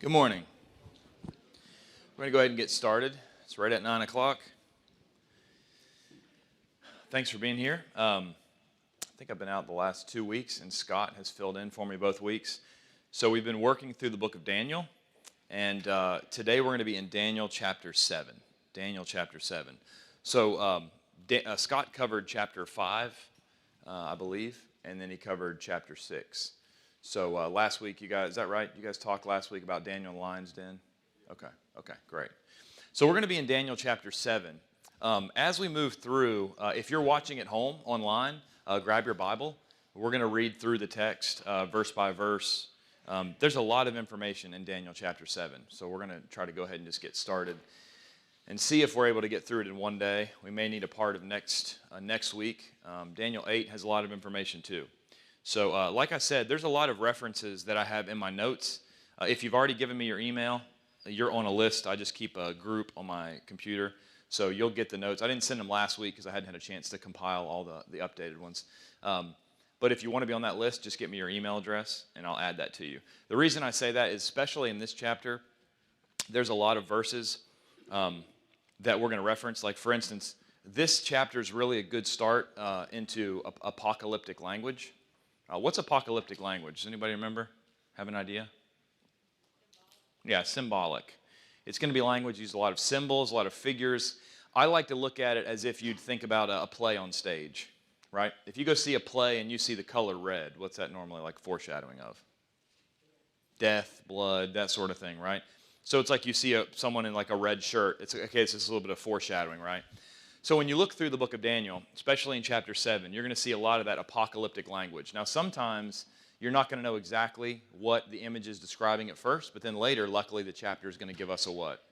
Good morning. We're going to go ahead and get started. It's right at 9 o'clock. Thanks for being here. I think I've been out the last 2 weeks, and Scott has filled in for me both weeks. So we've been working through the book of Daniel, and today we're going to be in Daniel chapter 7. Daniel chapter 7. So Scott covered chapter 5, I believe, and then he covered chapter 6. So last week, you guys, is that right? You guys talked last week about Daniel and the lion's den? Okay, great. So we're going to be in Daniel chapter 7. As we move through, if you're watching at home online, grab your Bible. We're going to read through the text verse by verse. There's a lot of information in Daniel chapter 7, so we're going to try to go ahead and just get started and see if we're able to get through it in one day. We may need a part of next week. Daniel 8 has a lot of information too. So like I said, there's a lot of references that I have in my notes. If you've already given me your email, you're on a list. I just keep a group on my computer, so you'll get the notes. I didn't send them last week because I hadn't had a chance to compile all the updated ones. But if you want to be on that list, just get me your email address, and I'll add that to you. The reason I say that is especially in this chapter, there's a lot of verses that we're going to reference. Like, for instance, this chapter is really a good start into apocalyptic language. What's apocalyptic language? Does anybody remember? Have an idea? Yeah, symbolic. It's going to be language used a lot of symbols, a lot of figures. I like to look at it as if you'd think about a play on stage, right? If you go see a play and you see the color red, what's that normally like foreshadowing of? Death, blood, that sort of thing, right? So it's like you see someone in like a red shirt. It's just a little bit of foreshadowing, right? So when you look through the book of Daniel, especially in chapter 7, you're going to see a lot of that apocalyptic language. Now, sometimes you're not going to know exactly what the image is describing at first, but then later, luckily, the chapter is going to give us a what?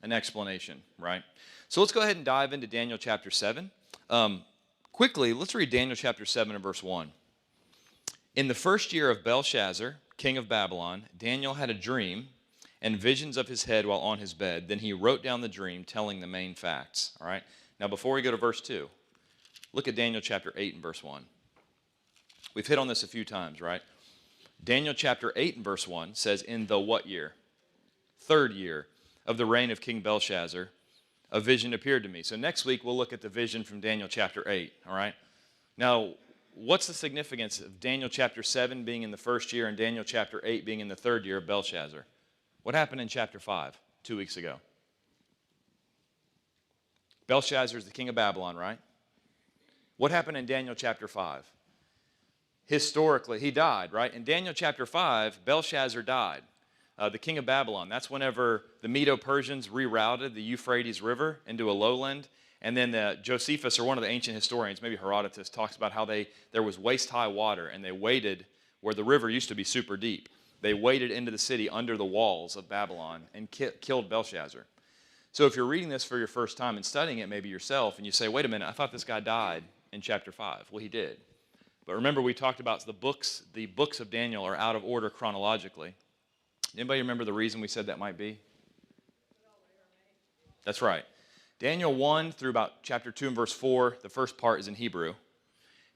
An explanation, right? So let's go ahead and dive into Daniel chapter 7. Quickly, let's read Daniel chapter 7 and verse 1. In the first year of Belshazzar, king of Babylon, Daniel had a dream and visions of his head while on his bed. Then he wrote down the dream, telling the main facts. All right? Now, before we go to verse 2, look at Daniel chapter 8 and verse 1. We've hit on this a few times, right? Daniel chapter 8 and verse 1 says, in the what year? Third year of the reign of King Belshazzar, a vision appeared to me. So next week, we'll look at the vision from Daniel chapter 8, all right? Now, what's the significance of Daniel chapter 7 being in the first year and Daniel chapter 8 being in the third year of Belshazzar? What happened in chapter 5 2 weeks ago? Belshazzar is the king of Babylon, right? What happened in Daniel chapter 5? Historically, he died, right? In Daniel chapter 5, Belshazzar died, the king of Babylon. That's whenever the Medo-Persians rerouted the Euphrates River into a lowland. And then Josephus, or one of the ancient historians, maybe Herodotus, talks about how there was waist-high water, and they waded where the river used to be super deep. They waded into the city under the walls of Babylon and killed Belshazzar. So if you're reading this for your first time and studying it maybe yourself, and you say, wait a minute, I thought this guy died in chapter 5. Well, he did. But remember, we talked about the books of Daniel are out of order chronologically. Anybody remember the reason we said that might be? That's right. Daniel 1 through about chapter 2 and verse 4, the first part is in Hebrew.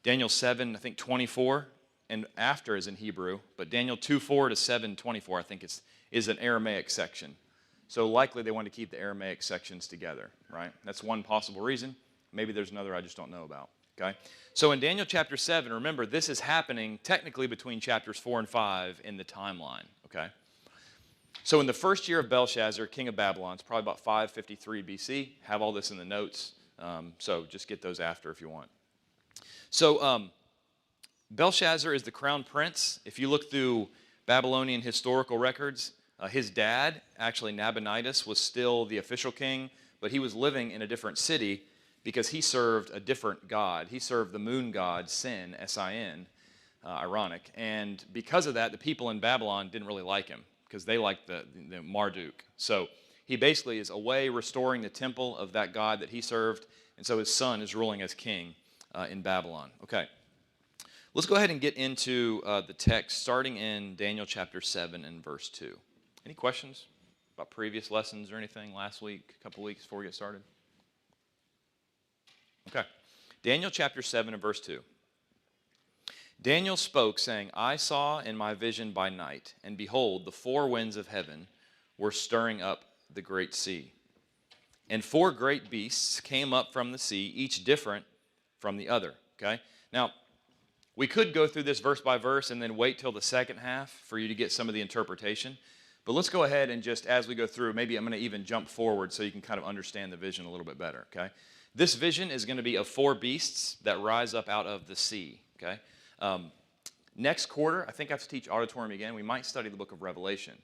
Daniel 7, I think 24, and after is in Hebrew, but Daniel 2:4 to 7:24, I think is an Aramaic section. So likely they want to keep the Aramaic sections together, right? That's one possible reason. Maybe there's another I just don't know about, okay? So in Daniel chapter 7, remember, this is happening technically between chapters 4 and 5 in the timeline, okay? So in the first year of Belshazzar, king of Babylon, it's probably about 553 BC. Have all this in the notes, so just get those after if you want. So Belshazzar is the crown prince. If you look through Babylonian historical records, his dad, actually Nabonidus, was still the official king, but he was living in a different city because he served a different god. He served the moon god, Sin, S-I-N, ironic. And because of that, the people in Babylon didn't really like him because they liked the Marduk. So he basically is away restoring the temple of that god that he served, and so his son is ruling as king in Babylon. Okay. Let's go ahead and get into the text, starting in Daniel chapter 7 and verse 2. Any questions about previous lessons or anything last week, a couple weeks before we get started? Okay. Daniel chapter 7 and verse 2. Daniel spoke, saying, I saw in my vision by night, and behold, the four winds of heaven were stirring up the great sea. And four great beasts came up from the sea, each different from the other. Okay? Now, we could go through this verse by verse and then wait till the second half for you to get some of the interpretation. But let's go ahead and just, as we go through, maybe I'm going to even jump forward so you can kind of understand the vision a little bit better. Okay? This vision is going to be of four beasts that rise up out of the sea. Okay? Next quarter, I think I have to teach auditorium again. We might study the book of Revelation.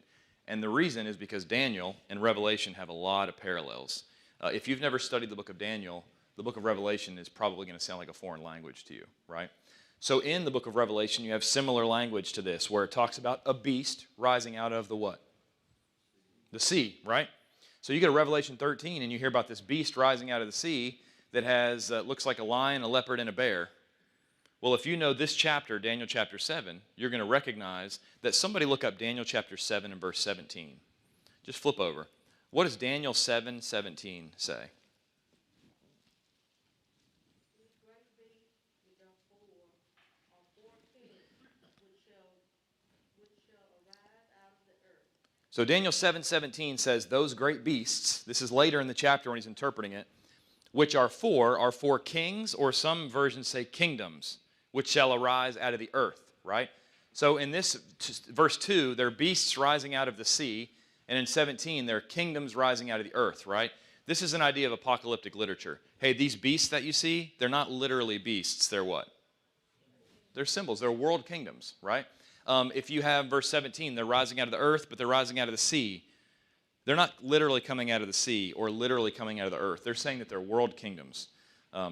And the reason is because Daniel and Revelation have a lot of parallels. If you've never studied the book of Daniel, the book of Revelation is probably going to sound like a foreign language to you, right? So in the book of Revelation, you have similar language to this, where it talks about a beast rising out of the what? The sea, right? So you get to Revelation 13, and you hear about this beast rising out of the sea that has looks like a lion, a leopard, and a bear. Well, if you know this chapter, Daniel chapter 7, you're going to recognize that somebody look up Daniel chapter 7 and verse 17. Just flip over. What does Daniel 7:17 say? So Daniel 7:17 says, those great beasts, this is later in the chapter when he's interpreting it, which are four kings, or some versions say kingdoms, which shall arise out of the earth, right? So in this verse 2, they're beasts rising out of the sea, and in 17, they're kingdoms rising out of the earth, right? This is an idea of apocalyptic literature. Hey, these beasts that you see, they're not literally beasts. They're what? They're symbols. They're world kingdoms, right? If you have verse 17, they're rising out of the earth, but they're rising out of the sea. They're not literally coming out of the sea or literally coming out of the earth. They're saying that they're world kingdoms.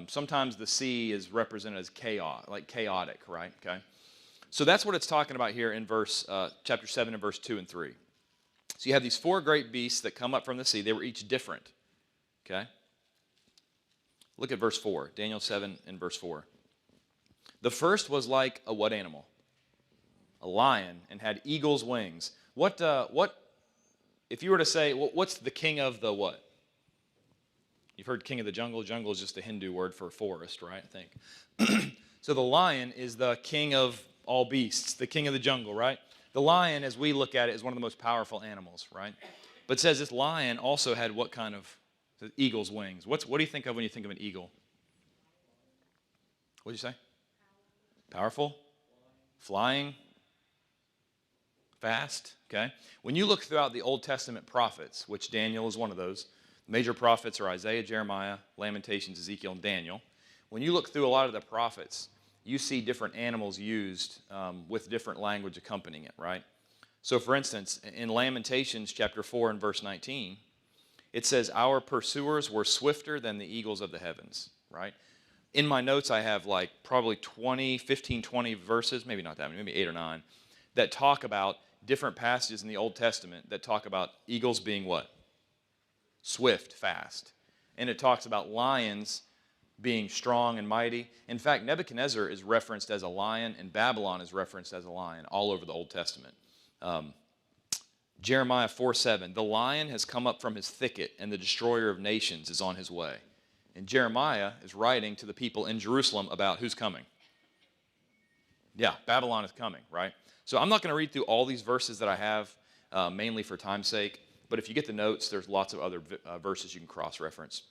Sometimes the sea is represented as chaos, like chaotic, right? Okay. So that's what it's talking about here in chapter 7 and verse 2 and 3. So you have these four great beasts that come up from the sea. They were each different. Okay? Look at verse 4. Daniel 7 and verse 4. The first was like a what animal? A lion, and had eagle's wings. What if you were to say, what's the king of the what? You've heard king of the jungle. Jungle is just a Hindu word for forest, right? I think. So the lion is the king of all beasts, the king of the jungle, right? The lion, as we look at it, is one of the most powerful animals, right? But it says this lion also had what kind of eagle's wings? What do you think of when you think of an eagle? What did you say? Powerful? Flying? Fast? Okay. When you look throughout the Old Testament prophets, which Daniel is one of those, major prophets are Isaiah, Jeremiah, Lamentations, Ezekiel, and Daniel. When you look through a lot of the prophets, you see different animals used with different language accompanying it, right? So for instance, in Lamentations chapter 4 and verse 19, it says, our pursuers were swifter than the eagles of the heavens, right? In my notes, I have like probably 15, 20 verses, maybe not that many, maybe 8 or 9, that talk about different passages in the Old Testament that talk about eagles being what? Swift, fast. And it talks about lions being strong and mighty. In fact, Nebuchadnezzar is referenced as a lion, and Babylon is referenced as a lion all over the Old Testament. Jeremiah 4:7, the lion has come up from his thicket, and the destroyer of nations is on his way. And Jeremiah is writing to the people in Jerusalem about who's coming. Yeah, Babylon is coming, right? So I'm not going to read through all these verses that I have, mainly for time's sake. But if you get the notes, there's lots of other verses you can cross-reference.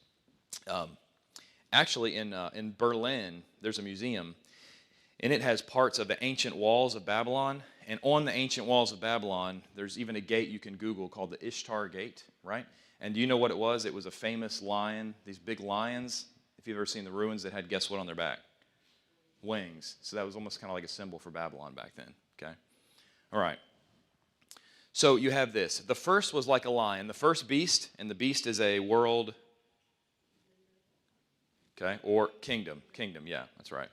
Actually, in Berlin, there's a museum, and it has parts of the ancient walls of Babylon. And on the ancient walls of Babylon, there's even a gate you can Google called the Ishtar Gate, right? And do you know what it was? It was a famous lion, these big lions, if you've ever seen the ruins, that had, guess what on their back? Wings. So that was almost kind of like a symbol for Babylon back then, okay? All right. So you have this. The first was like a lion. The first beast, and the beast is a world, okay, or kingdom. Kingdom, yeah, that's right.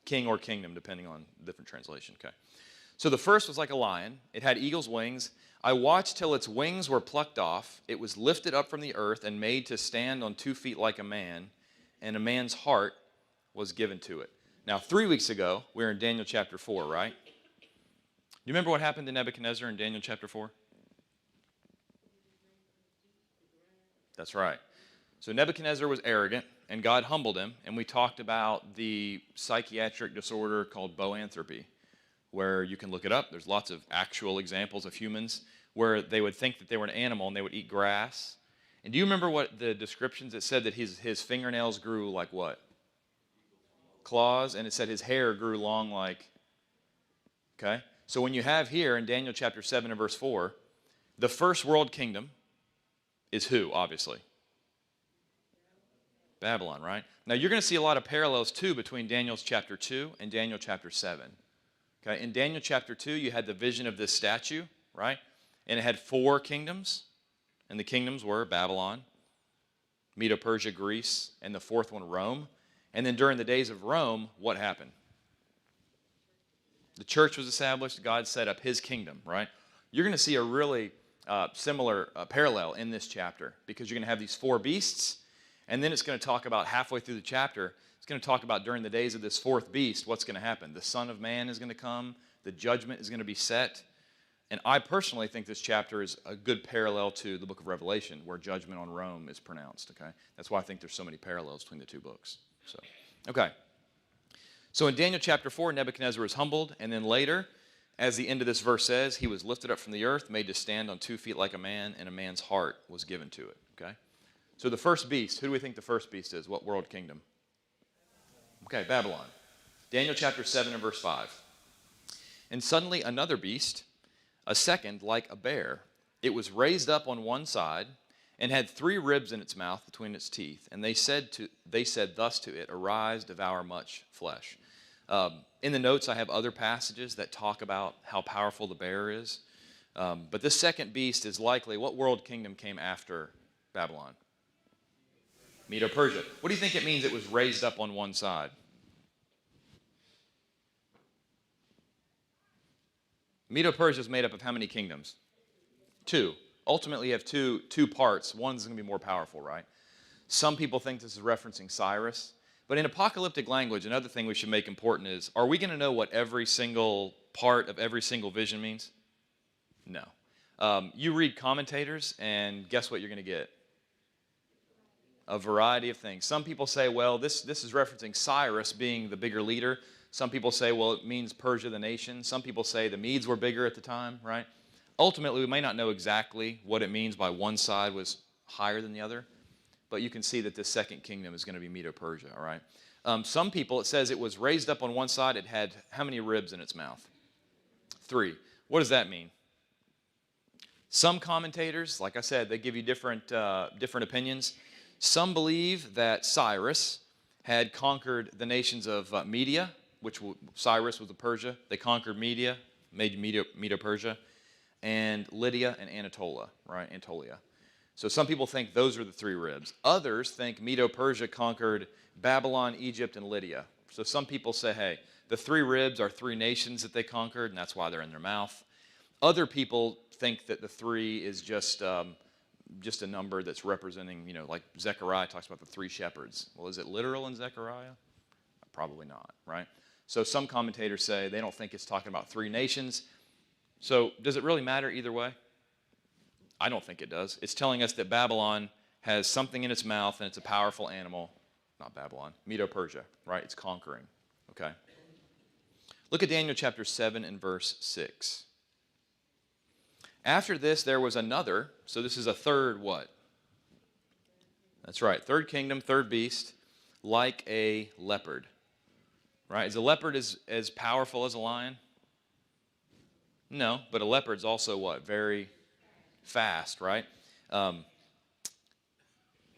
King or kingdom, depending on different translation, okay. So the first was like a lion. It had eagle's wings. I watched till its wings were plucked off. It was lifted up from the earth and made to stand on 2 feet like a man, and a man's heart was given to it. Now, 3 weeks ago, we were in Daniel chapter 4, right? Do you remember what happened to Nebuchadnezzar in Daniel chapter 4? That's right. So Nebuchadnezzar was arrogant, and God humbled him, and we talked about the psychiatric disorder called boanthropy, where you can look it up. There's lots of actual examples of humans where they would think that they were an animal and they would eat grass. And do you remember what the descriptions, it said that his fingernails grew like what? Claws, and it said his hair grew long like, okay? So when you have here in Daniel chapter 7 and verse 4, the first world kingdom is who, obviously? Babylon, right? Now you're going to see a lot of parallels too between Daniel's chapter 2 and Daniel chapter 7. Okay, in Daniel chapter 2, you had the vision of this statue, right? And it had 4 kingdoms, and the kingdoms were Babylon, Medo-Persia, Greece, and the 4th one, Rome. And then during the days of Rome, what happened? The church was established. God set up his kingdom, right? You're going to see a really similar parallel in this chapter because you're going to have these 4 beasts, and then it's going to talk about halfway through the chapter, it's going to talk about during the days of this 4th beast, what's going to happen. The Son of Man is going to come. The judgment is going to be set. And I personally think this chapter is a good parallel to the book of Revelation, where judgment on Rome is pronounced, okay? That's why I think there's so many parallels between the 2 books. So, okay. So in Daniel chapter 4, Nebuchadnezzar was humbled, and then later, as the end of this verse says, he was lifted up from the earth, made to stand on 2 feet like a man, and a man's heart was given to it, okay? So the first beast, who do we think the first beast is? What world kingdom? Okay, Babylon. Daniel chapter 7 and verse 5. And suddenly another beast, a second like a bear, it was raised up on one side and had 3 ribs in its mouth between its teeth. And they said thus to it, arise, devour much flesh. In the notes, I have other passages that talk about how powerful the bear is. But this second beast is likely, what world kingdom came after Babylon? Medo-Persia. What do you think it means it was raised up on one side? Medo-Persia is made up of how many kingdoms? 2. Ultimately, you have two parts. One's going to be more powerful, right? Some people think this is referencing Cyrus. But in apocalyptic language, another thing we should make important is, are we going to know what every single part of every single vision means? No. You read commentators, and guess what you're going to get? A variety of things. Some people say, well, this is referencing Cyrus being the bigger leader. Some people say, well, it means Persia, the nation. Some people say the Medes were bigger at the time, right? Ultimately, we may not know exactly what it means by one side was higher than the other, but you can see that this second kingdom is going to be Medo-Persia, all right? Some people, it says it was raised up on one side. It had how many ribs in its mouth? 3. What does that mean? Some commentators, like I said, they give you different opinions. Some believe that Cyrus had conquered the nations of Media, which Cyrus was the Persia. They conquered Media, made Medo-Persia, and Lydia and Anatolia, right? Anatolia. So some people think those are the 3 ribs. Others think Medo-Persia conquered Babylon, Egypt, and Lydia. So some people say, hey, the 3 ribs are 3 nations that they conquered, and that's why they're in their mouth. Other people think that the 3 is just a number that's representing, like Zechariah talks about the 3 shepherds. Well, is it literal in Zechariah? Probably not, right? So some commentators say they don't think it's talking about 3 nations. So does it really matter either way? I don't think it does. It's telling us that Babylon has something in its mouth and it's a powerful animal. Not Babylon, Medo-Persia, right? It's conquering, okay? Look at Daniel chapter 7 and verse 6. After this, there was another, so this is a third what? That's right, 3rd kingdom, 3rd beast, like a leopard, right? Is a leopard as powerful as a lion? No, but a leopard's also what? Very fast, right?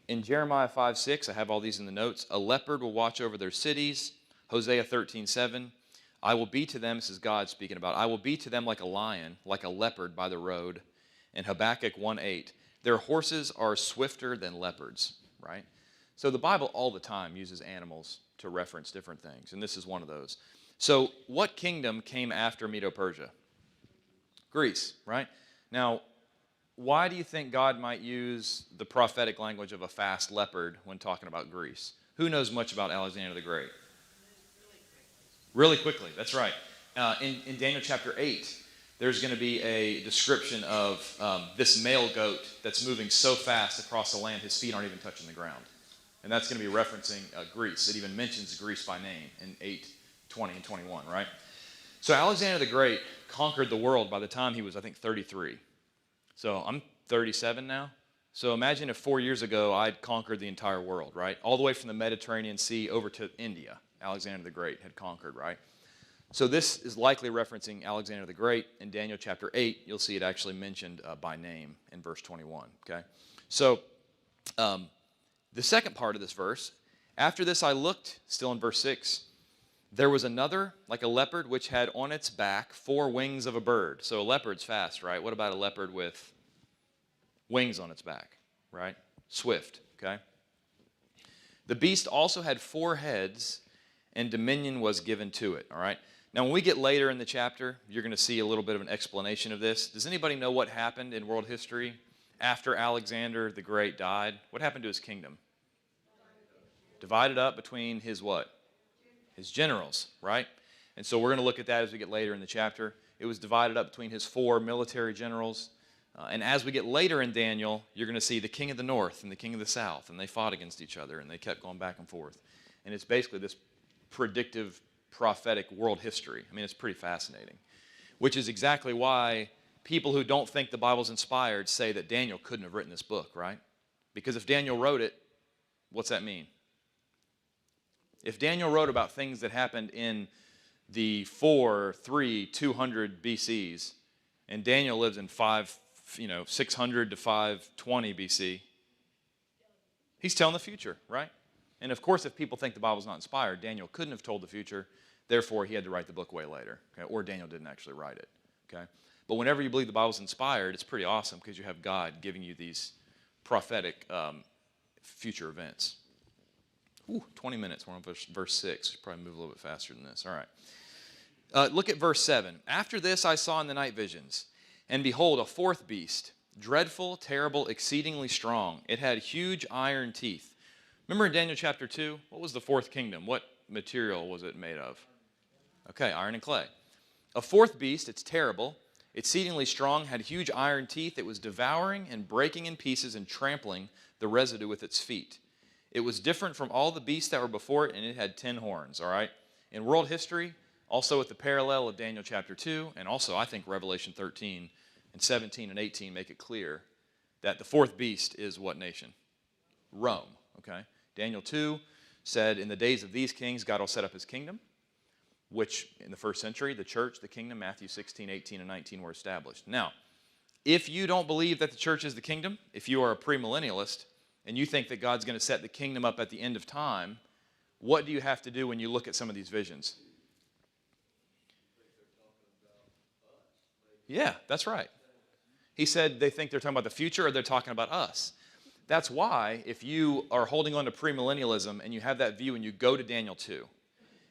In Jeremiah 5:6, I have all these in the notes. A leopard will watch over their cities. Hosea 13:7. I will be to them, this is God speaking about, I will be to them like a lion, like a leopard by the road. And Habakkuk 1:8. Their horses are swifter than leopards, right? So the Bible all the time uses animals to reference different things, and this is one of those. So what kingdom came after Medo-Persia? Greece, right? Now, why do you think God might use the prophetic language of a fast leopard when talking about Greece? Who knows much about Alexander the Great? Really quickly, that's right. In Daniel chapter 8, there's going to be a description of this male goat that's moving so fast across the land, his feet aren't even touching the ground. And that's going to be referencing Greece. It even mentions Greece by name in 8:20 and 21, right? So Alexander the Great conquered the world by the time he was, I think, 33. So I'm 37 now. So imagine if 4 years ago I'd conquered the entire world, right? All the way from the Mediterranean Sea over to India. Alexander the Great had conquered, right? So this is likely referencing Alexander the Great. In Daniel chapter 8, you'll see it actually mentioned by name in verse 21, okay? So the second part of this verse, after this I looked, still in verse 6, there was another, like a leopard, which had on its back 4 wings of a bird. So a leopard's fast, right? What about a leopard with wings on its back, right? Swift, okay? The beast also had 4 heads, and dominion was given to it, all right? Now, when we get later in the chapter, you're going to see a little bit of an explanation of this. Does anybody know what happened in world history after Alexander the Great died? What happened to his kingdom? Divided up between his what? His generals, right? And so we're going to look at that as we get later in the chapter. It was divided up between his 4 military generals. And as we get later in Daniel, you're going to see the king of the north and the king of the south, and they fought against each other, and they kept going back and forth. And it's basically this predictive, prophetic world history. I mean, it's pretty fascinating, which is exactly why people who don't think the Bible's inspired say that Daniel couldn't have written this book, right? Because if Daniel wrote it, what's that mean? If Daniel wrote about things that happened in the 200 BCs, and Daniel lives in 600 to 520 BC, he's telling the future, right? And of course, if people think the Bible's not inspired, Daniel couldn't have told the future, therefore he had to write the book way later, okay? Or Daniel didn't actually write it, okay? But whenever you believe the Bible's inspired, it's pretty awesome because you have God giving you these prophetic future events. 20 minutes, we're on verse 6. Should probably move a little bit faster than this. All right. Look at verse 7. After this I saw in the night visions, and behold, a 4th beast, dreadful, terrible, exceedingly strong. It had huge iron teeth. Remember in Daniel chapter 2, what was the 4th kingdom? What material was it made of? Okay, iron and clay. A 4th beast, it's terrible, exceedingly strong, had huge iron teeth. It was devouring and breaking in pieces and trampling the residue with its feet. It was different from all the beasts that were before it, and it had 10 horns, all right? In world history, also with the parallel of Daniel chapter 2, and also I think Revelation 13 and 17 and 18 make it clear that the 4th beast is what nation? Rome, okay? Daniel 2 said, in the days of these kings, God will set up his kingdom, which in the 1st century, the church, the kingdom, Matthew 16, 18, and 19 were established. Now, if you don't believe that the church is the kingdom, if you are a premillennialist, and you think that God's going to set the kingdom up at the end of time, what do you have to do when you look at some of these visions? Yeah, that's right. He said they think they're talking about the future or they're talking about us. That's why if you are holding on to premillennialism and you have that view and you go to Daniel 2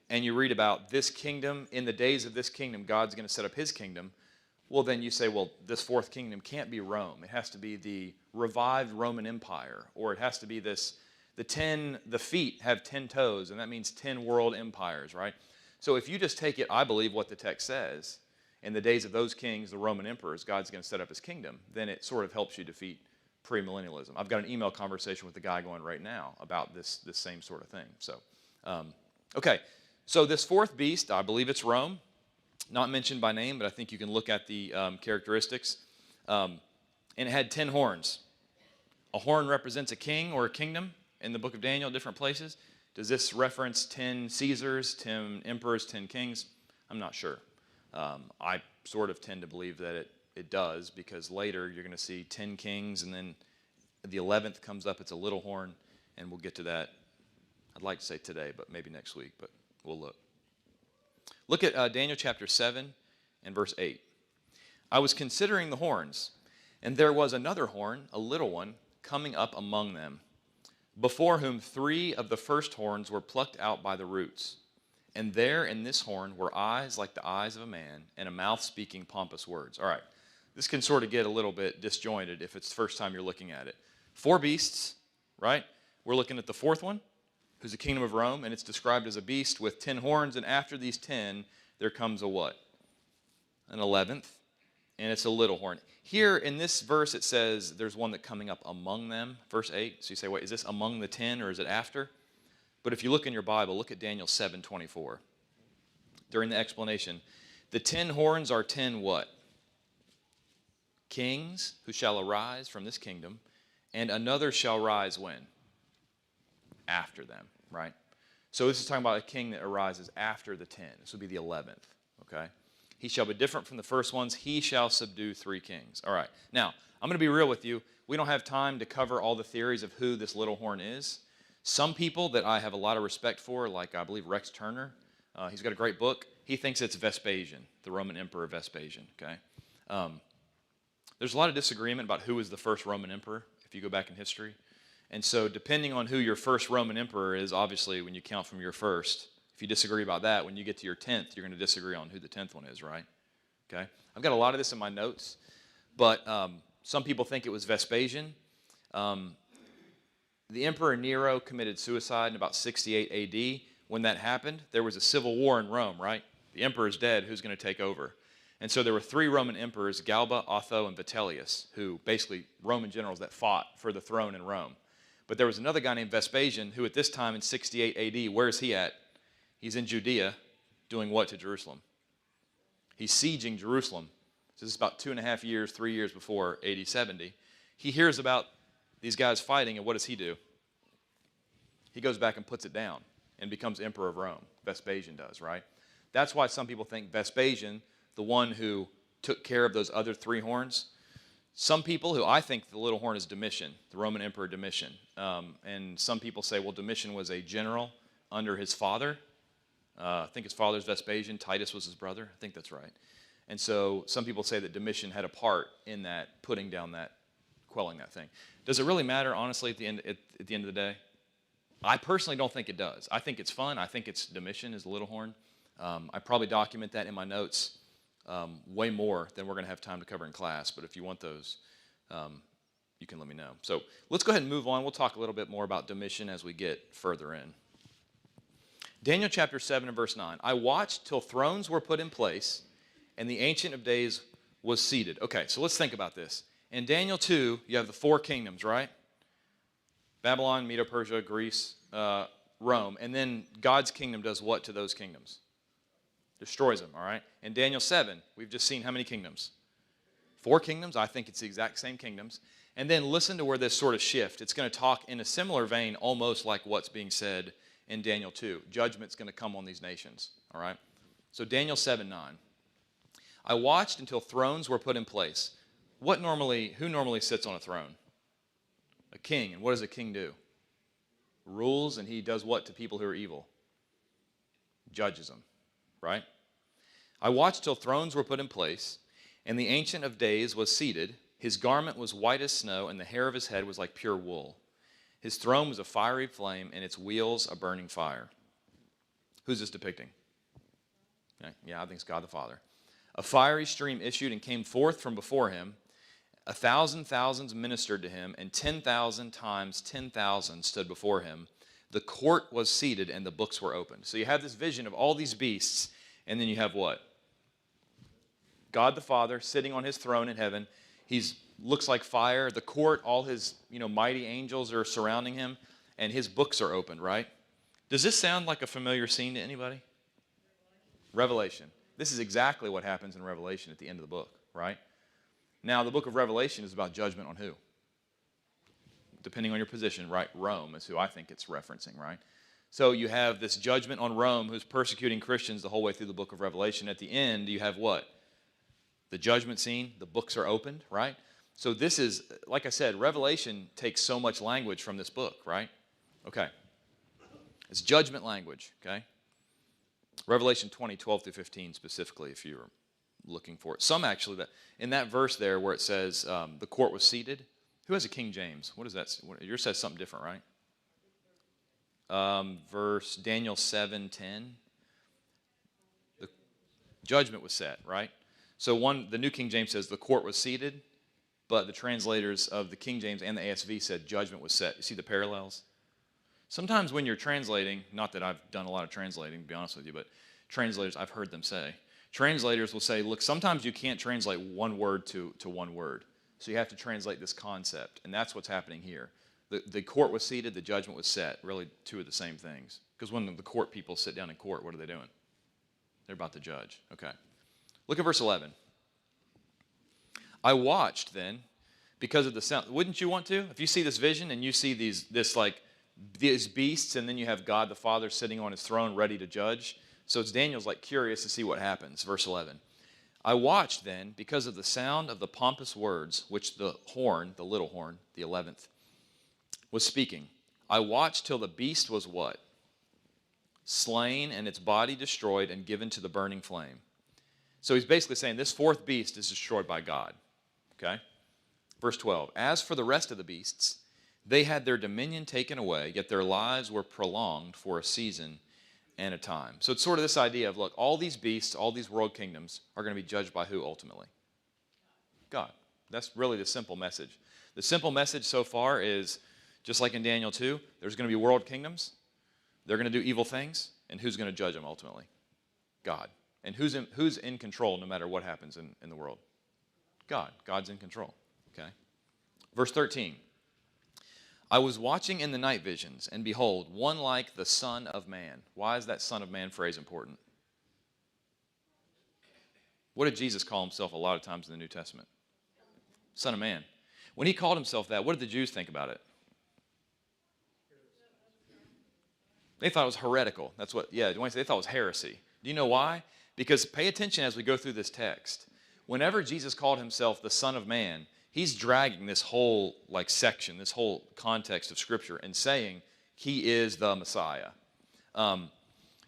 and you read about this kingdom, in the days of this kingdom, God's going to set up his kingdom, well, then you say, well, this 4th kingdom can't be Rome. It has to be the revived Roman Empire, or it has to be this, the feet have 10 toes, and that means 10 world empires, right? So if you just take it, I believe what the text says, in the days of those kings, the Roman emperors, God's going to set up his kingdom, then it sort of helps you defeat premillennialism. I've got an email conversation with a guy going right now about this same sort of thing. So, okay, so this 4th beast, I believe it's Rome. Not mentioned by name, but I think you can look at the characteristics. And it had 10 horns. A horn represents a king or a kingdom in the book of Daniel, different places. Does this reference 10 Caesars, 10 emperors, 10 kings? I'm not sure. I sort of tend to believe that it does, because later you're going to see 10 kings, and then the 11th comes up, it's a little horn, and we'll get to that. I'd like to say today, but maybe next week, but we'll look. Look at Daniel chapter 7 and verse 8. I was considering the horns, and there was another horn, a little one, coming up among them, before whom 3 of the first horns were plucked out by the roots. And there in this horn were eyes like the eyes of a man, and a mouth speaking pompous words. All right, this can sort of get a little bit disjointed if it's the first time you're looking at it. 4 beasts, right? We're looking at the 4th one, who's the kingdom of Rome, and it's described as a beast with 10 horns, and after these 10, there comes a what? An 11th, and it's a little horn. Here in this verse it says there's one that coming up among them, verse 8. So you say, wait, is this among the 10 or is it after? But if you look in your Bible, look at Daniel 7:24. During the explanation, the 10 horns are 10 what? Kings who shall arise from this kingdom, and another shall rise when? After them, right? So this is talking about a king that arises after the 10. This would be the 11th, okay? He shall be different from the first ones. He shall subdue 3 kings. All right. Now, I'm going to be real with you. We don't have time to cover all the theories of who this little horn is. Some people that I have a lot of respect for, like I believe Rex Turner, he's got a great book. He thinks it's Vespasian, the Roman Emperor Vespasian, okay? There's a lot of disagreement about who was the first Roman emperor, if you go back in history. And so depending on who your first Roman emperor is, obviously when you count from your first, if you disagree about that, when you get to your 10th, you're going to disagree on who the 10th one is, right? Okay? I've got a lot of this in my notes, but some people think it was Vespasian. The Emperor Nero committed suicide in about 68 AD. When that happened, there was a civil war in Rome, right? The emperor's dead, who's going to take over? And so there were 3 Roman emperors, Galba, Otho, and Vitellius, who basically Roman generals that fought for the throne in Rome. But there was another guy named Vespasian who at this time in 68 AD, where is he at? He's in Judea doing what to Jerusalem? He's sieging Jerusalem. So this is about 2.5 years, 3 years before AD 70. He hears about these guys fighting, and what does he do? He goes back and puts it down and becomes emperor of Rome. Vespasian does, right? That's why some people think Vespasian, the one who took care of those other 3 horns. Some people who I think the little horn is Domitian, the Roman Emperor Domitian. And some people say, well, Domitian was a general under his father. I think his father's Vespasian. Titus was his brother. I think that's right. And so some people say that Domitian had a part in that, putting down that, quelling that thing. Does it really matter, honestly, at the end of the day? I personally don't think it does. I think it's fun. I think it's Domitian is the little horn. I probably document that in my notes way more than we're going to have time to cover in class. But if you want those, you can let me know. So let's go ahead and move on. We'll talk a little bit more about Domitian as we get further in. Daniel chapter 7 and verse 9. I watched till thrones were put in place, and the Ancient of Days was seated. Okay, so let's think about this. In Daniel 2, you have the 4 kingdoms, right? Babylon, Medo-Persia, Greece, Rome. And then God's kingdom does what to those kingdoms? Destroys them, all right? In Daniel 7, we've just seen how many kingdoms? 4 kingdoms. I think it's the exact same kingdoms. And then listen to where this sort of shift. It's going to talk in a similar vein, almost like what's being said in Daniel 2. Judgment's going to come on these nations, all right? So Daniel 7:9. I watched until thrones were put in place. Who normally sits on a throne? A king. And what does a king do? Rules, and he does what to people who are evil? Judges them, right? I watched till thrones were put in place, and the Ancient of Days was seated. His garment was white as snow, and the hair of his head was like pure wool. His throne was a fiery flame, and its wheels a burning fire. Who's this depicting? Okay. Yeah, I think it's God the Father. A fiery stream issued and came forth from before him. 1,000 thousands ministered to him, and 10,000 times 10,000 stood before him. The court was seated, and the books were opened. So you have this vision of all these beasts, and then you have what? God the Father sitting on his throne in heaven. He looks like fire. The court, all his mighty angels are surrounding him, and his books are opened, right? Does this sound like a familiar scene to anybody? Revelation. This is exactly what happens in Revelation at the end of the book, right? Now, the book of Revelation is about judgment on who? Depending on your position, right? Rome is who I think it's referencing, right? So you have this judgment on Rome who's persecuting Christians the whole way through the book of Revelation. At the end, you have what? The judgment scene. The books are opened, right? So this is, like I said, Revelation takes so much language from this book, right? Okay. It's judgment language, okay? Revelation 20, 12 through 15 specifically, if you're looking for it. Some actually, in that verse there where it says the court was seated, who has a King James? What is that? Yours says something different, right? Verse Daniel 7:10. The judgment was set, right? So the New King James says the court was seated, but the translators of the King James and the ASV said judgment was set. You see the parallels? Sometimes when you're translating, not that I've done a lot of translating, to be honest with you, but translators, I've heard them say, Translators will say, look, sometimes you can't translate one word to one word. So you have to translate this concept, and that's what's happening here. The court was seated, the judgment was set, really two of the same things. Because when the court people sit down in court, what are they doing? They're about to judge. Okay. Look at verse 11. I watched then because of the sound. Wouldn't you want to? If you see this vision and you see these beasts, and then you have God the Father sitting on his throne ready to judge. So Daniel's like curious to see what happens. Verse 11. I watched then because of the sound of the pompous words which the horn, the little horn, the 11th, was speaking. I watched till the beast was what? Slain, and its body destroyed and given to the burning flame. So he's basically saying this fourth beast is destroyed by God. Okay? Verse 12. As for the rest of the beasts, they had their dominion taken away, yet their lives were prolonged for a season and a time. So it's sort of this idea of, look, all these beasts, all these world kingdoms are going to be judged by who ultimately? God. That's really the simple message. The simple message so far is, just like in Daniel 2, there's going to be world kingdoms. They're going to do evil things, and who's going to judge them ultimately? God. And who's in control no matter what happens in the world? God. God's in control. Okay? Verse 13. I was watching in the night visions, and behold, one like the Son of Man. Why is that Son of Man phrase important? What did Jesus call himself a lot of times in the New Testament? Son of Man. When he called himself that, what did the Jews think about it? They thought it was heretical. That's what, they thought it was heresy. Do you know why? Because pay attention as we go through this text. Whenever Jesus called himself the Son of Man, he's dragging this whole section, this whole context of Scripture, and saying he is the Messiah.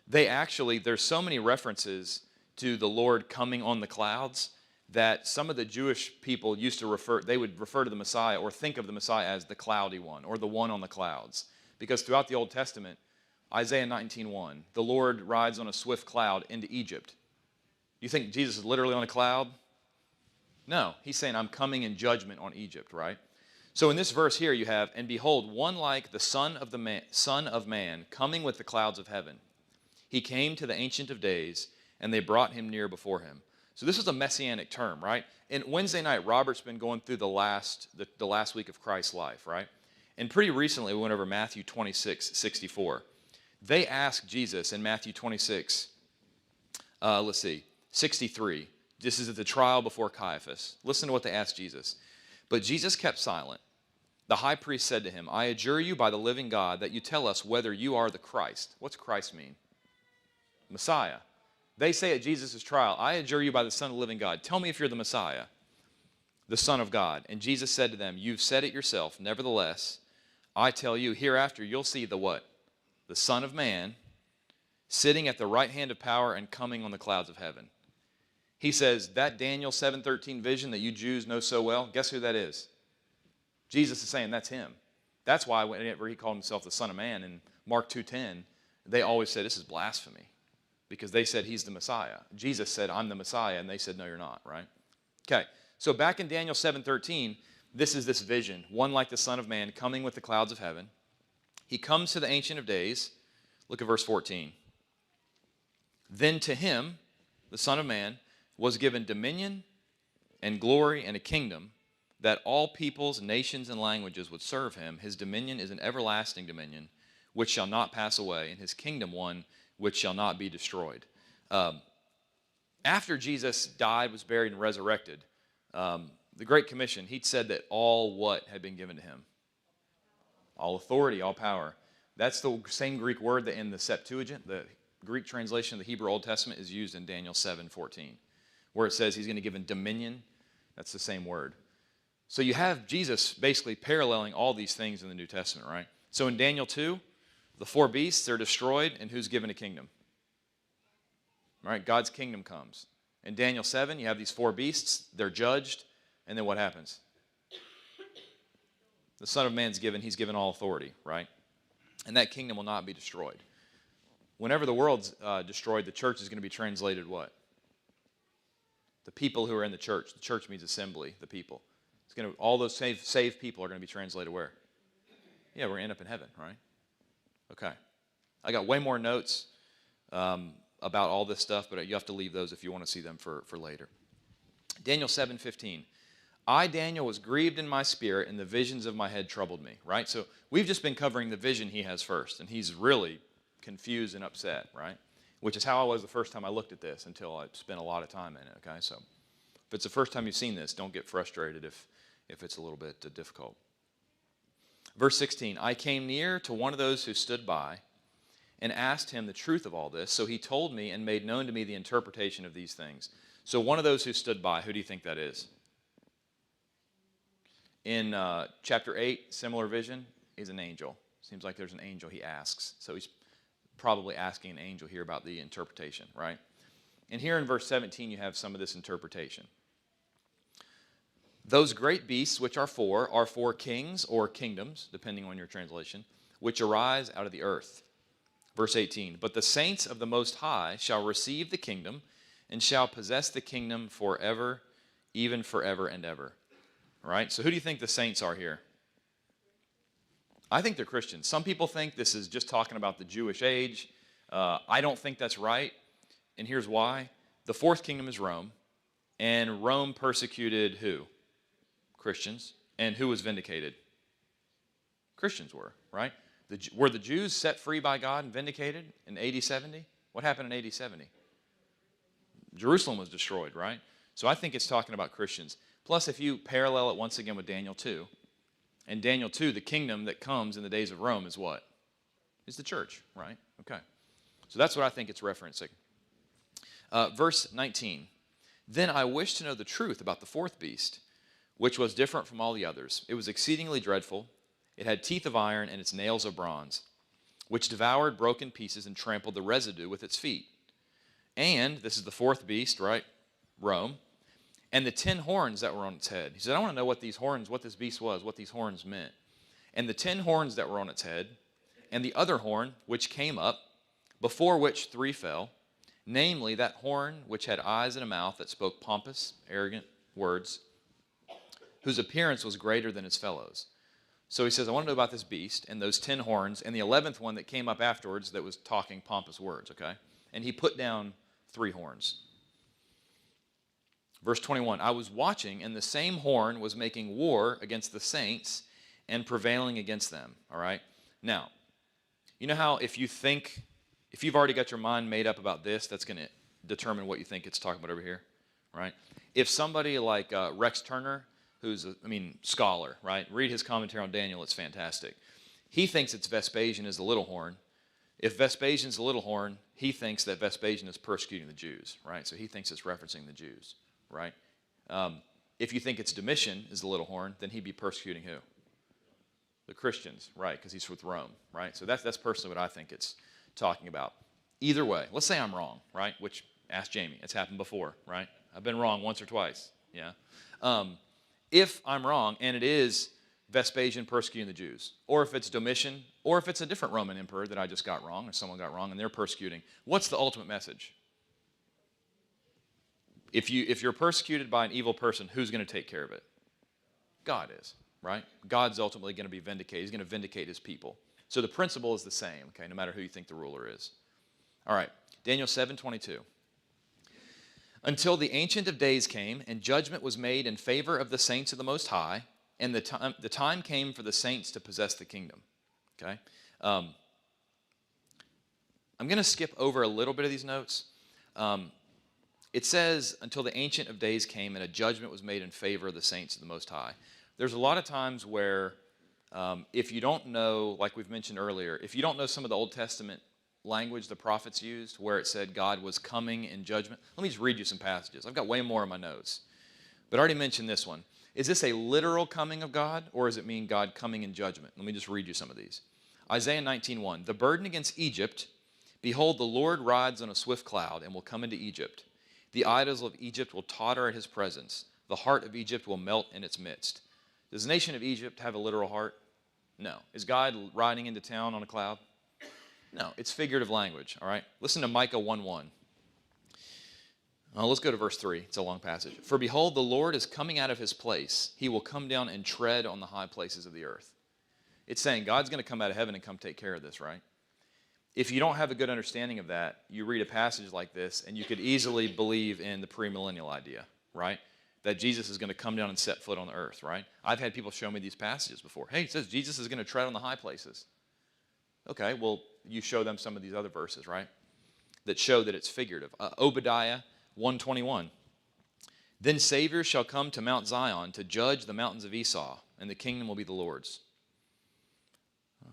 There's so many references to the Lord coming on the clouds that some of the Jewish people would refer to the Messiah or think of the Messiah as the cloudy one or the one on the clouds. Because throughout the Old Testament, Isaiah 19:1, the Lord rides on a swift cloud into Egypt. You think Jesus is literally on a cloud? No, he's saying, I'm coming in judgment on Egypt, right? So in this verse here you have, and behold, one like the Son of Man, coming with the clouds of heaven. He came to the Ancient of Days, and they brought him near before him. So this is a messianic term, right? And Wednesday night, Robert's been going through the last week of Christ's life, right? And pretty recently we went over Matthew 26:64. They asked Jesus in Matthew 26, 63. This is at the trial before Caiaphas. Listen to what they asked Jesus. But Jesus kept silent. The high priest said to him, I adjure you by the living God that you tell us whether you are the Christ. What's Christ mean? Messiah. They say at Jesus' trial, I adjure you by the Son of the living God. Tell me if you're the Messiah, the Son of God. And Jesus said to them, you've said it yourself. Nevertheless, I tell you, hereafter you'll see the what? The Son of Man sitting at the right hand of power and coming on the clouds of heaven. He says, that Daniel 7:13 vision that you Jews know so well, guess who that is? Jesus is saying that's him. That's why whenever he called himself the Son of Man in Mark 2:10, they always said this is blasphemy because they said he's the Messiah. Jesus said, I'm the Messiah, and they said, no, you're not, right? Okay, so back in Daniel 7:13, this is this vision, one like the Son of Man coming with the clouds of heaven. He comes to the Ancient of Days. Look at verse 14. Then to him, the Son of Man, was given dominion and glory and a kingdom that all peoples, nations, and languages would serve him. His dominion is an everlasting dominion which shall not pass away, and his kingdom one which shall not be destroyed. After Jesus died, was buried, and resurrected, the Great Commission, he said that all what had been given to him? All authority, all power. That's the same Greek word that in the Septuagint, the Greek translation of the Hebrew Old Testament, is used in Daniel 7:14, where it says he's going to give him dominion. That's the same word. So you have Jesus basically paralleling all these things in the New Testament, right? So in Daniel 2, the four beasts, they're destroyed, and who's given a kingdom? Right? God's kingdom comes. In Daniel 7, you have these four beasts, they're judged, and then what happens? The Son of Man's given, he's given all authority, right? And that kingdom will not be destroyed. Whenever the world's destroyed, the church is going to be translated what? The people who are in the church. The church means assembly, the people. It's going to, all those saved people are going to be translated where? Yeah, we're going to end up in heaven, right? Okay. I got way more notes. about all this stuff, but you have to leave those if you want to see them for later. Daniel 7:15. I, Daniel, was grieved in my spirit, and the visions of my head troubled me, right? So we've just been covering the vision he has first, and he's really confused and upset, right? Which is how I was the first time I looked at this until I spent a lot of time in it, okay? So if it's the first time you've seen this, don't get frustrated if it's a little bit difficult. Verse 16, I came near to one of those who stood by and asked him the truth of all this. So he told me and made known to me the interpretation of these things. So one of those who stood by, who do you think that is? In chapter 8, similar vision, is an angel. Seems like there's an angel he asks. So he's probably asking an angel here about the interpretation, right? And here in verse 17, you have some of this interpretation. Those great beasts which are four kings or kingdoms, depending on your translation, which arise out of the earth. Verse 18, but the saints of the Most High shall receive the kingdom and shall possess the kingdom forever, even forever and ever. All right, so who do you think the saints are here? I think they're Christians. Some people think this is just talking about the Jewish age. I don't think that's right, and here's why. The fourth kingdom is Rome, and Rome persecuted who? Christians. And who was vindicated? Christians were, right? Were the Jews set free by God and vindicated in AD 70? What happened in AD 70? Jerusalem was destroyed, right? So I think it's talking about Christians. Plus, if you parallel it once again with Daniel 2, in Daniel 2, the kingdom that comes in the days of Rome is what? Is the church, right? Okay. So that's what I think it's referencing. Verse 19, then I wished to know the truth about the fourth beast, which was different from all the others. It was exceedingly dreadful. It had teeth of iron and its nails of bronze, which devoured, broke in pieces, and trampled the residue with its feet. And, this is the fourth beast, right? Rome. And the 10 horns that were on its head. He said, I want to know what these horns, what this beast was, what these horns meant. And the 10 horns that were on its head, and the other horn which came up, before which 3 fell, namely that horn which had eyes and a mouth that spoke pompous, arrogant words, whose appearance was greater than his fellows. So he says, I want to know about this beast and those 10 horns and the 11th one that came up afterwards that was talking pompous words, okay? And he put down 3 horns. Verse 21, I was watching, and the same horn was making war against the saints and prevailing against them, all right? Now, you know how if you've already got your mind made up about this, that's going to determine what you think it's talking about over here, right? If somebody like Rex Turner, who's a scholar, right? Read his commentary on Daniel, it's fantastic. He thinks it's Vespasian is the little horn. If Vespasian's the little horn, he thinks that Vespasian is persecuting the Jews, right? So he thinks it's referencing the Jews, right? If you think it's Domitian is the little horn, then he'd be persecuting who? The Christians, right? Because he's with Rome, right? So that's personally what I think it's talking about. Either way, let's say I'm wrong, right? Which, ask Jamie. It's happened before, right? I've been wrong once or twice, yeah? If I'm wrong, and it is Vespasian persecuting the Jews, or if it's Domitian, or if it's a different Roman emperor that I just got wrong, or someone got wrong, and they're persecuting, what's the ultimate message? If you're persecuted by an evil person, who's going to take care of it? God is, right? God's ultimately going to be vindicated. He's going to vindicate his people. So the principle is the same, okay, no matter who you think the ruler is. All right, Daniel 7:22. Until the Ancient of Days came, and judgment was made in favor of the saints of the Most High, and the time came for the saints to possess the kingdom. Okay? I'm going to skip over a little bit of these notes. It says, until the Ancient of Days came, and a judgment was made in favor of the saints of the Most High. There's a lot of times where if you don't know, like we've mentioned earlier, if you don't know some of the Old Testament language the prophets used where it said God was coming in judgment. Let me just read you some passages. I've got way more in my notes. But I already mentioned this one. Is this a literal coming of God, or does it mean God coming in judgment? Let me just read you some of these. Isaiah 19:1. The burden against Egypt, behold, the Lord rides on a swift cloud and will come into Egypt. The idols of Egypt will totter at his presence. The heart of Egypt will melt in its midst. Does the nation of Egypt have a literal heart? No. Is God riding into town on a cloud? No, it's figurative language, all right? Listen to Micah 1:1. Let's go to verse 3. It's a long passage. For behold, the Lord is coming out of his place. He will come down and tread on the high places of the earth. It's saying God's going to come out of heaven and come take care of this, right? if you don't have a good understanding of that, you read a passage like this, and you could easily believe in the premillennial idea, right? That Jesus is going to come down and set foot on the earth, right? I've had people show me these passages before. Hey, it says Jesus is going to tread on the high places. Okay, well, you show them some of these other verses, right? That show that it's figurative. Obadiah 1:21. Then Savior shall come to Mount Zion to judge the mountains of Esau, and the kingdom will be the Lord's.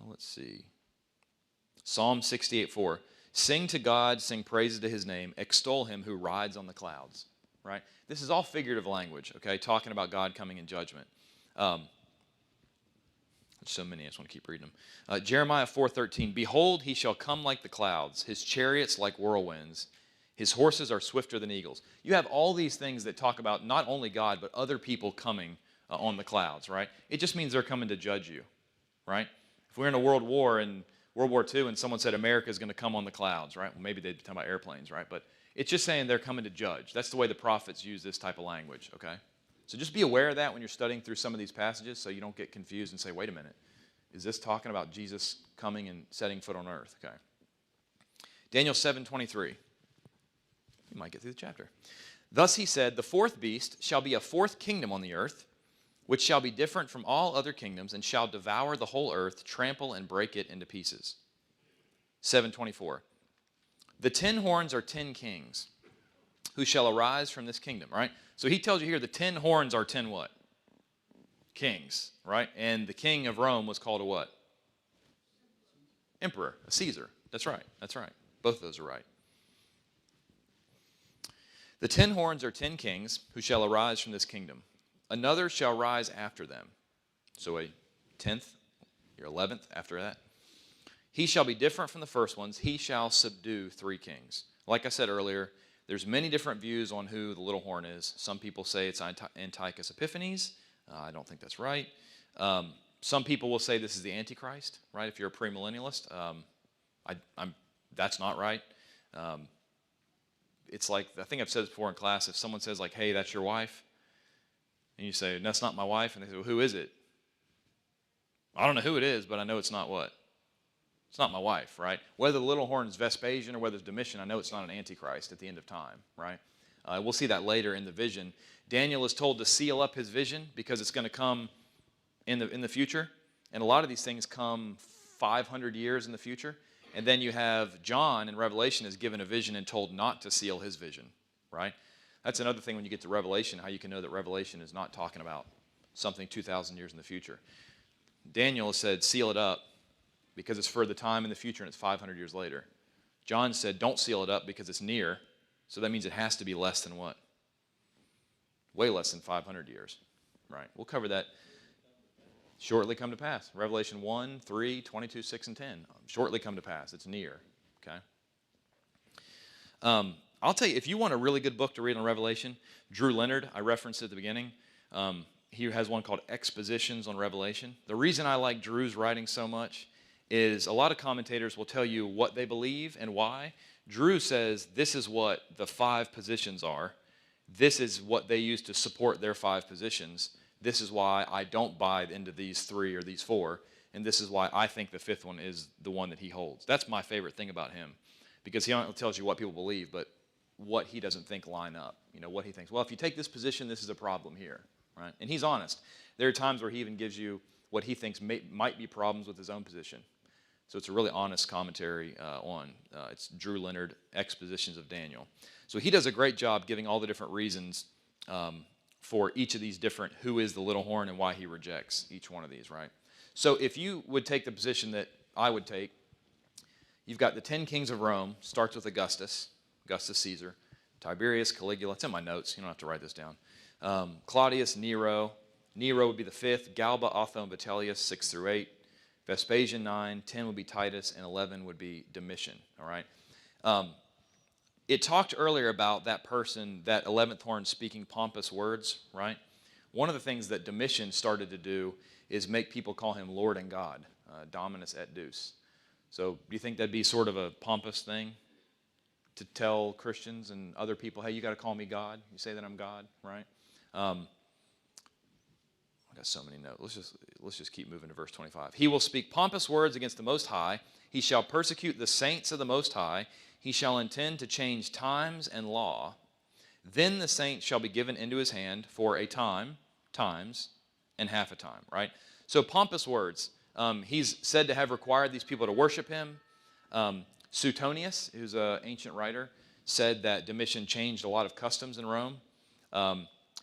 Let's see. Psalm 68:4. Sing to God, sing praises to his name, extol him who rides on the clouds. Right? This is all figurative language, okay? Talking about God coming in judgment. There's so many, I just want to keep reading them. Jeremiah 4:13. Behold, he shall come like the clouds, his chariots like whirlwinds. His horses are swifter than eagles. You have all these things that talk about not only God, but other people coming on the clouds, right? It just means they're coming to judge you, right? If we're in a world war and World War II and someone said America is going to come on the clouds, right? Well, maybe they'd be talking about airplanes, right? But it's just saying they're coming to judge. That's the way the prophets use this type of language, okay? So just be aware of that when you're studying through some of these passages so you don't get confused and say, wait a minute, is this talking about Jesus coming and setting foot on earth, okay? Daniel 7:23. You might get through the chapter. Thus he said, the fourth beast shall be a fourth kingdom on the earth, which shall be different from all other kingdoms, and shall devour the whole earth, trample and break it into pieces. 7:24. The 10 horns are 10 kings, who shall arise from this kingdom, right? So he tells you here the 10 horns are 10 what? Kings, right? And the king of Rome was called a what? Emperor, a Caesar. That's right, that's right. Both of those are right. The 10 horns are 10 kings, who shall arise from this kingdom. Another shall rise after them. So a 10th, your 11th after that. He shall be different from the first ones. He shall subdue 3 kings. Like I said earlier, there's many different views on who the little horn is. Some people say it's Antiochus Epiphanes. I don't think that's right. Some people will say this is the Antichrist, right? If you're a premillennialist, that's not right. It's like, I think I've said this before in class, if someone says like, hey, that's your wife, and you say, that's not my wife, and they say, well, who is it? I don't know who it is, but I know it's not what? It's not my wife, right? Whether the little horn is Vespasian or whether it's Domitian, I know it's not an Antichrist at the end of time, right? We'll see that later in the vision. Daniel is told to seal up his vision because it's going to come in the future, and a lot of these things come 500 years in the future. And then you have John in Revelation is given a vision and told not to seal his vision, right? That's another thing when you get to Revelation, how you can know that Revelation is not talking about something 2,000 years in the future. Daniel said, seal it up because it's for the time in the future and it's 500 years later. John said, don't seal it up because it's near, so that means it has to be less than what? Way less than 500 years, right? We'll cover that. Shortly come to pass. Revelation 1, 3, 22, 6, and 10. Shortly come to pass. It's near. Okay. I'll tell you, if you want a really good book to read on Revelation, Drew Leonard, I referenced at the beginning, he has one called Expositions on Revelation. The reason I like Drew's writing so much is a lot of commentators will tell you what they believe and why. Drew says this is what the 5 positions are. This is what they use to support their 5 positions. This is why I don't buy into these 3 or these 4, and this is why I think the 5th one is the one that he holds. That's my favorite thing about him, because he not only tells you what people believe, but what he doesn't think line up. You know, what he thinks, well, if you take this position, this is a problem here, right? And he's honest. There are times where he even gives you what he thinks might be problems with his own position. So it's a really honest commentary it's Drew Leonard, Expositions of Daniel. So he does a great job giving all the different reasons for each of these different, who is the little horn and why he rejects each one of these, right? So if you would take the position that I would take, you've got the 10 kings of Rome, starts with Augustus Caesar, Tiberius, Caligula, it's in my notes, you don't have to write this down. Claudius, Nero would be the 5th, Galba, Otho, and Vitellius, 6 through 8, Vespasian, 9, 10 would be Titus, and 11 would be Domitian, all right? It talked earlier about that person, that 11th horn speaking pompous words, right? One of the things that Domitian started to do is make people call him Lord and God, Dominus et Deus. So do you think that'd be sort of a pompous thing to tell Christians and other people, hey, you got to call me God? You say that I'm God, right? I got got so many notes. Let's just keep moving to verse 25. He will speak pompous words against the Most High. He shall persecute the saints of the Most High. He shall intend to change times and law. Then the saints shall be given into his hand for a time, times, and half a time, right? So pompous words. He's said to have required these people to worship him. Suetonius, who's an ancient writer, said that Domitian changed a lot of customs in Rome.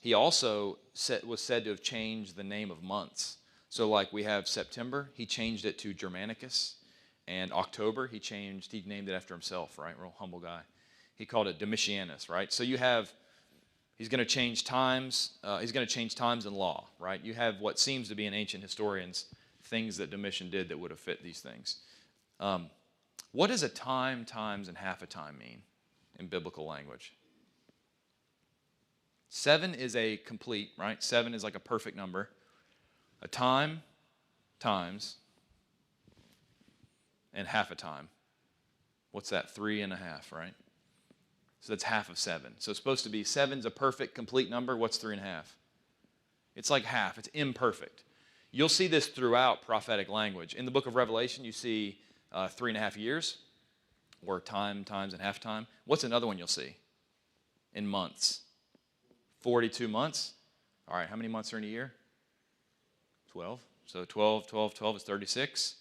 He also was said to have changed the name of months. So like we have September, he changed it to Germanicus. And October, he named it after himself, right? Real humble guy. He called it Domitianus, right? So you have, he's going to change times and law, right? You have what seems to be in ancient historians, things that Domitian did that would have fit these things. What does a time, times, and half a time mean in biblical language? 7 is a complete, right? 7 is like a perfect number. A time, times, and half a time. What's that? 3.5, right? So that's half of 7. So it's supposed to be 7's a perfect, complete number. What's 3.5? It's like half. It's imperfect. You'll see this throughout prophetic language. In the book of Revelation, you see 3.5 years, or time, times, and half time. What's another one you'll see? In months. 42 months. All right, how many months are in a year? 12. So 12 is 36.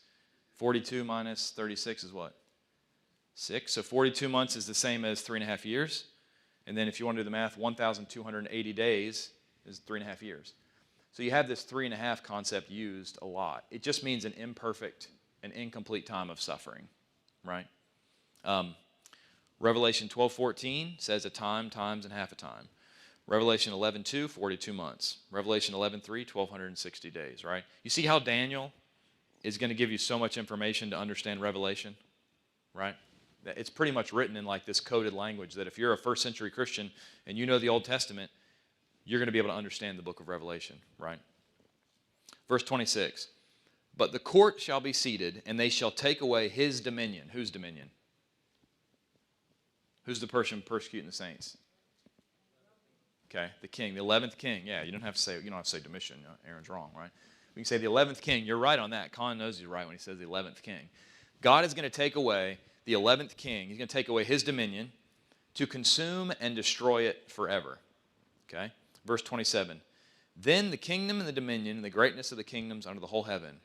42 minus 36 is what? 6. So 42 months is the same as 3.5 years. And then if you want to do the math, 1,280 days is 3.5 years. So you have this 3.5 concept used a lot. It just means an imperfect, an incomplete time of suffering, right? Revelation 12:14 says a time, times, and half a time. Revelation 11:2, 42 months. Revelation 11:3, 1,260 days, right? You see how Daniel is going to give you so much information to understand Revelation, right? It's pretty much written in like this coded language that if you're a first century Christian and you know the Old Testament, you're going to be able to understand the book of Revelation, right? Verse 26, but the court shall be seated, and they shall take away his dominion. Whose dominion? Who's the person persecuting the saints? Okay, the king, the 11th king. Yeah, you don't have to say Domitian. Aaron's wrong, right? We can say the 11th king. You're right on that. Con knows he's right when he says the 11th king. God is going to take away the 11th king. He's going to take away his dominion to consume and destroy it forever. Okay? Verse 27. Then the kingdom and the dominion and the greatness of the kingdoms under the whole heaven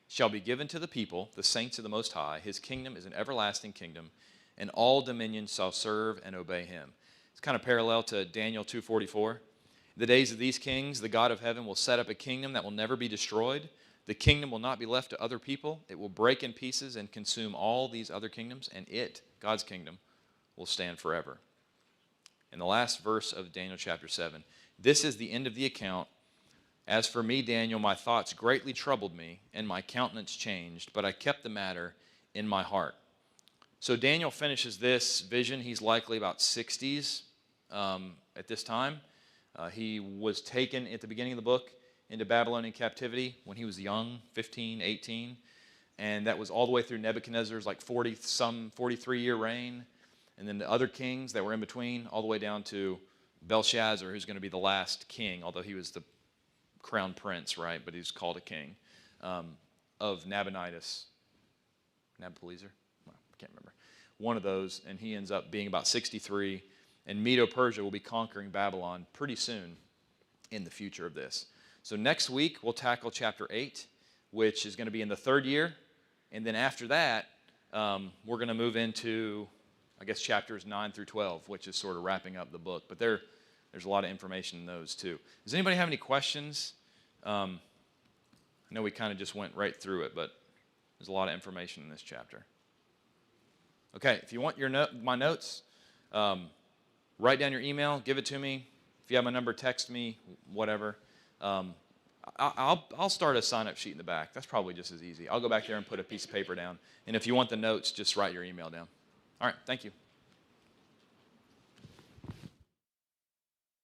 shall be given to the people, the saints of the Most High. His kingdom is an everlasting kingdom, and all dominions shall serve and obey him. It's kind of parallel to Daniel 2:44. The days of these kings, the God of heaven will set up a kingdom that will never be destroyed. The kingdom will not be left to other people. It will break in pieces and consume all these other kingdoms, and it, God's kingdom, will stand forever. In the last verse of Daniel chapter 7, this is the end of the account. As for me, Daniel, my thoughts greatly troubled me, and my countenance changed, but I kept the matter in my heart. So Daniel finishes this vision. He's likely about 60s at this time. He was taken at the beginning of the book into Babylonian captivity when he was young, 15, 18. And that was all the way through Nebuchadnezzar's like 43-year reign. And then the other kings that were in between, all the way down to Belshazzar, who's going to be the last king, although he was the crown prince, right? But he's called a king, of Nabonidus. Nabopolassar? Well, I can't remember. One of those, and he ends up being about 63. And Medo-Persia will be conquering Babylon pretty soon in the future of this. So next week, we'll tackle chapter 8, which is going to be in the 3rd year. And then after that, we're going to move into, I guess, chapters 9 through 12, which is sort of wrapping up the book. But there's a lot of information in those, too. Does anybody have any questions? I know we kind of just went right through it, but there's a lot of information in this chapter. Okay, if you want my notes, write down your email, give it to me. If you have my number, text me, whatever. I'll start a sign-up sheet in the back. That's probably just as easy. I'll go back there and put a piece of paper down. And if you want the notes, just write your email down. All right, thank you.